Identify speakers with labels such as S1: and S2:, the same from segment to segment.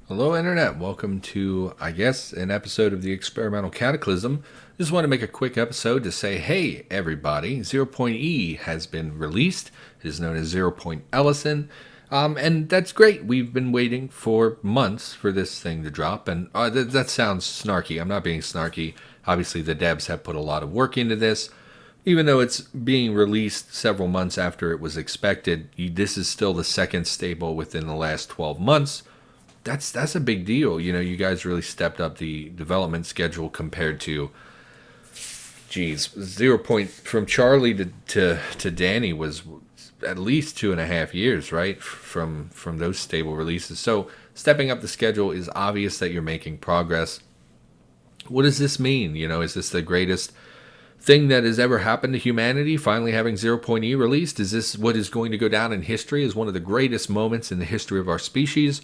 S1: Hello, Internet. Welcome to, I guess, an episode of the Experimental Cataclysm. Just want to make a quick episode to say, hey, everybody, Zero Point E has been released. It is known as Zero Point Ellison. And that's great. We've been waiting for months for this thing to drop. And that sounds snarky. I'm not being snarky. Obviously, the devs have put a lot of work into this. Even though it's being released several months after it was expected, this is still the second stable within the last 12 months. That's a big deal. You know, you guys really stepped up the development schedule compared to, geez, 0 Point from Charlie to Danny was at least 2.5 years, right? From those stable releases. So stepping up the schedule is obvious that you're making progress. What does this mean? You know, is this the greatest thing that has ever happened to humanity, finally having 0 Point E released? Is this what is going to go down in history as one of the greatest moments in the history of our species?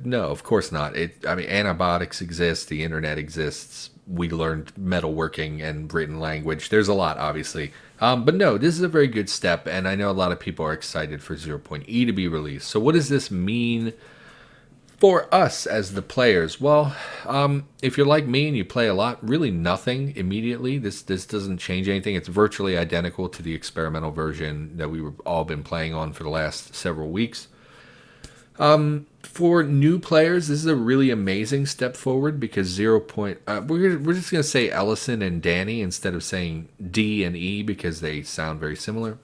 S1: No, of course not. Antibiotics exist, the internet exists. We learned metalworking and written language. There's a lot, obviously. But no, this is a very good step, and I know a lot of people are excited for 0 Point E to be released. So what does this mean for us as the players? Well, if you're like me and you play a lot, really nothing immediately. This doesn't change anything. It's virtually identical to the experimental version that we've all been playing on for the last several weeks. For new players, this is a really amazing step forward because 0 Point. We're just gonna say Ellison and Danny instead of saying D and E because they sound very similar.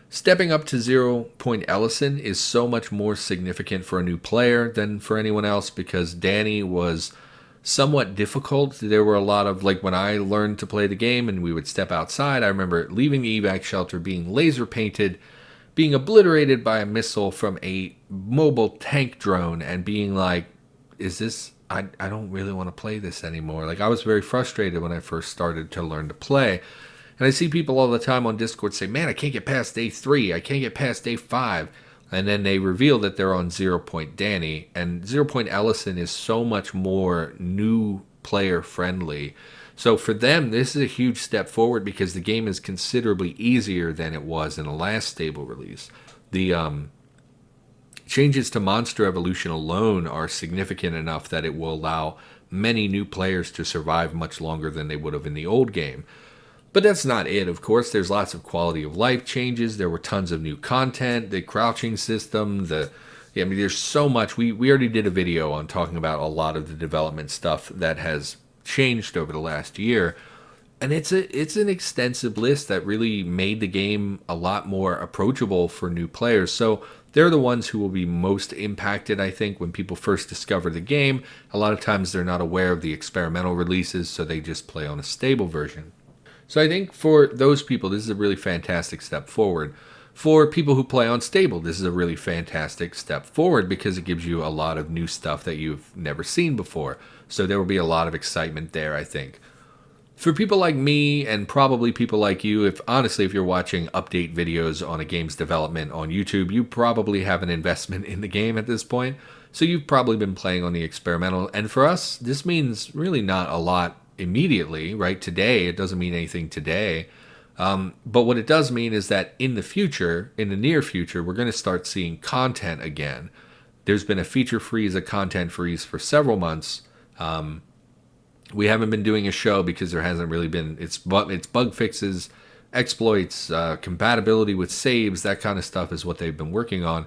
S1: Stepping up to 0 Point Ellison is so much more significant for a new player than for anyone else because Danny was somewhat difficult. There were a lot of, like, when I learned to play the game and we would step outside, I remember leaving the evac shelter, being laser painted, being obliterated by a missile from a mobile tank drone, and being like, is this, I don't really want to play this anymore. Like, I was very frustrated when I first started to learn to play. And I see people all the time on Discord say, man, I can't get past day 3, I can't get past day 5. And then they reveal that they're on 0 Point Danny. And 0 Point Ellison is so much more new player friendly. So for them, this is a huge step forward because the game is considerably easier than it was in the last stable release. The changes to monster evolution alone are significant enough that it will allow many new players to survive much longer than they would have in the old game. But that's not it, of course. There's lots of quality of life changes. There were tons of new content, the crouching system, there's so much. We already did a video on talking about a lot of the development stuff that has changed over the last year, and it's an extensive list that really made the game a lot more approachable for new players. So they're the ones who will be most impacted, I think, when people first discover the game. A lot of times they're not aware of the experimental releases, so they just play on a stable version. So I think for those people, this is a really fantastic step forward. For people who play on stable, this is a really fantastic step forward because it gives you a lot of new stuff that you've never seen before. So there will be a lot of excitement there, I think. For people like me and probably people like you, if you're watching update videos on a game's development on YouTube, you probably have an investment in the game at this point. So you've probably been playing on the experimental. And for us, this means really not a lot immediately, right? Today, it doesn't mean anything today. But what it does mean is that in the near future, we're going to start seeing content again. There's been a feature freeze, a content freeze for several months. We haven't been doing a show because there hasn't really been, it's bug fixes, exploits, compatibility with saves, that kind of stuff is what they've been working on.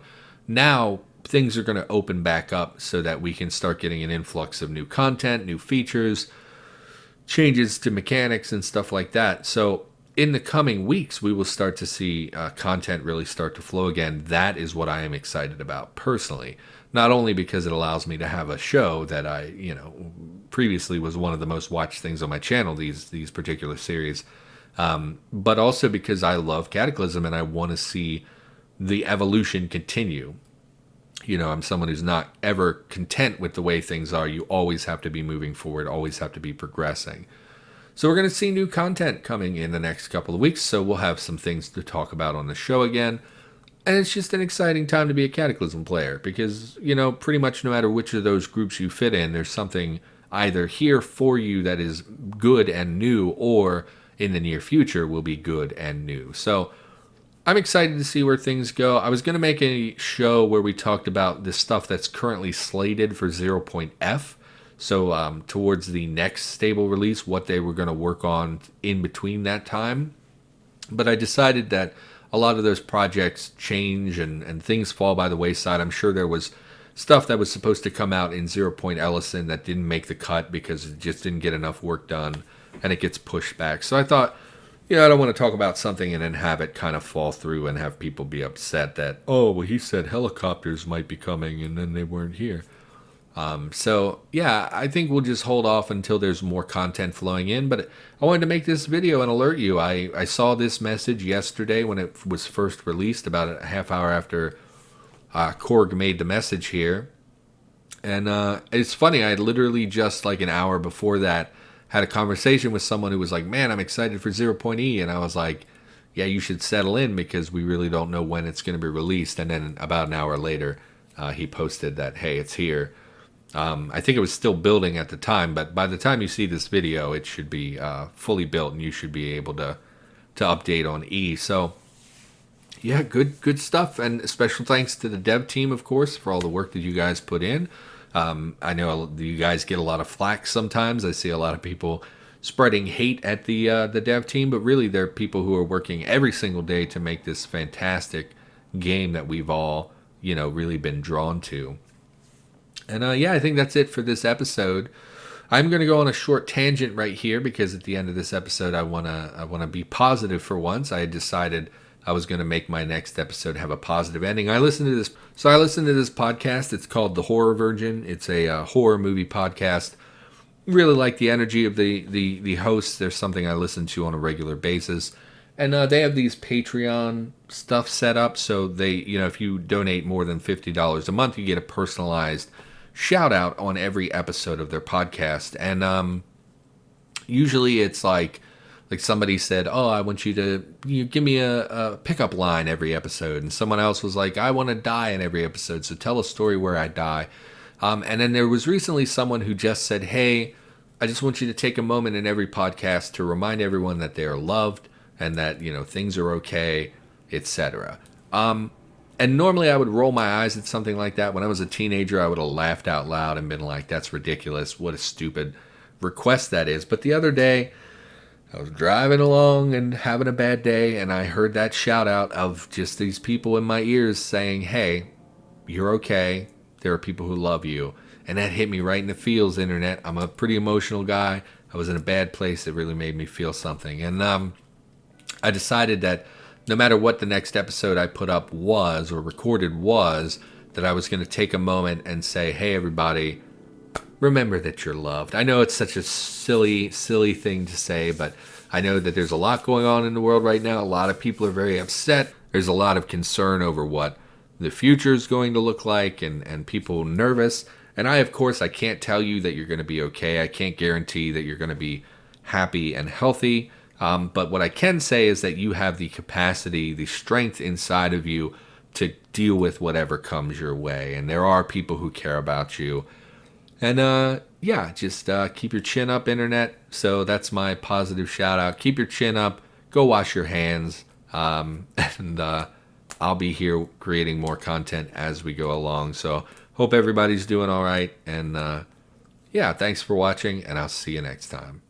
S1: Now, things are going to open back up so that we can start getting an influx of new content, new features, changes to mechanics and stuff like that. So in the coming weeks, we will start to see content really start to flow again. That is what I am excited about personally. Not only because it allows me to have a show that I, previously was one of the most watched things on my channel, these particular series, but also because I love Cataclysm and I want to see the evolution continue. I'm someone who's not ever content with the way things are. You always have to be moving forward, always have to be progressing. So we're going to see new content coming in the next couple of weeks, so we'll have some things to talk about on the show again. And it's just an exciting time to be a Cataclysm player because, pretty much no matter which of those groups you fit in, there's something either here for you that is good and new or in the near future will be good and new. So I'm excited to see where things go. I was going to make a show where we talked about the stuff that's currently slated for Zero Point F. So towards the next stable release, what they were going to work on in between that time. But I decided that a lot of those projects change and things fall by the wayside. I'm sure there was stuff that was supposed to come out in Zero Point Ellison that didn't make the cut because it just didn't get enough work done and it gets pushed back. So I thought, I don't want to talk about something and then have it kind of fall through and have people be upset that, oh, well, he said helicopters might be coming and then they weren't here. I think we'll just hold off until there's more content flowing in. But I wanted to make this video and alert you. I saw this message yesterday when it was first released, about a half hour after Korg made the message here. And it's funny, I literally just like an hour before that had a conversation with someone who was like, man, I'm excited for 0.E. And I was like, yeah, you should settle in because we really don't know when it's going to be released. And then about an hour later, he posted that, hey, it's here. I think it was still building at the time, but by the time you see this video, it should be fully built and you should be able to update on E. So, yeah, good stuff. And special thanks to the dev team, of course, for all the work that you guys put in. I know you guys get a lot of flack sometimes. I see a lot of people spreading hate at the dev team, but really they're people who are working every single day to make this fantastic game that we've all, really been drawn to. And I think that's it for this episode. I'm going to go on a short tangent right here because at the end of this episode, I want to be positive for once. I had decided I was going to make my next episode have a positive ending. I listened to this podcast. It's called The Horror Virgin. It's a horror movie podcast. Really like the energy of the hosts. There's something I listen to on a regular basis. And they have these Patreon stuff set up. So they, if you donate more than $50 a month, you get a personalized shout out on every episode of their podcast. And usually it's like somebody said, oh, I want you to give me a pickup line every episode. And someone else was like, I want to die in every episode, so tell a story where I die. And then there was recently someone who just said, hey, I just want you to take a moment in every podcast to remind everyone that they are loved and that, things are okay, etc. And normally I would roll my eyes at something like that. When I was a teenager, I would have laughed out loud and been like, that's ridiculous. What a stupid request that is. But the other day, I was driving along and having a bad day, and I heard that shout out of just these people in my ears saying, hey, you're okay. There are people who love you. And that hit me right in the feels, internet. I'm a pretty emotional guy. I was in a bad place. It really made me feel something. And I decided that no matter what the next episode I put up was or recorded was, that I was going to take a moment and say, hey, everybody, remember that you're loved. I know it's such a silly thing to say, but I know that there's a lot going on in the world right now. A lot of people are very upset. There's a lot of concern over what the future is going to look like and people nervous. And of course, I can't tell you that you're going to be okay. I can't guarantee that you're going to be happy and healthy. But what I can say is that you have the capacity, the strength inside of you to deal with whatever comes your way. And there are people who care about you. And just keep your chin up, internet. So that's my positive shout out. Keep your chin up. Go wash your hands. And I'll be here creating more content as we go along. So hope everybody's doing all right. And thanks for watching, and I'll see you next time.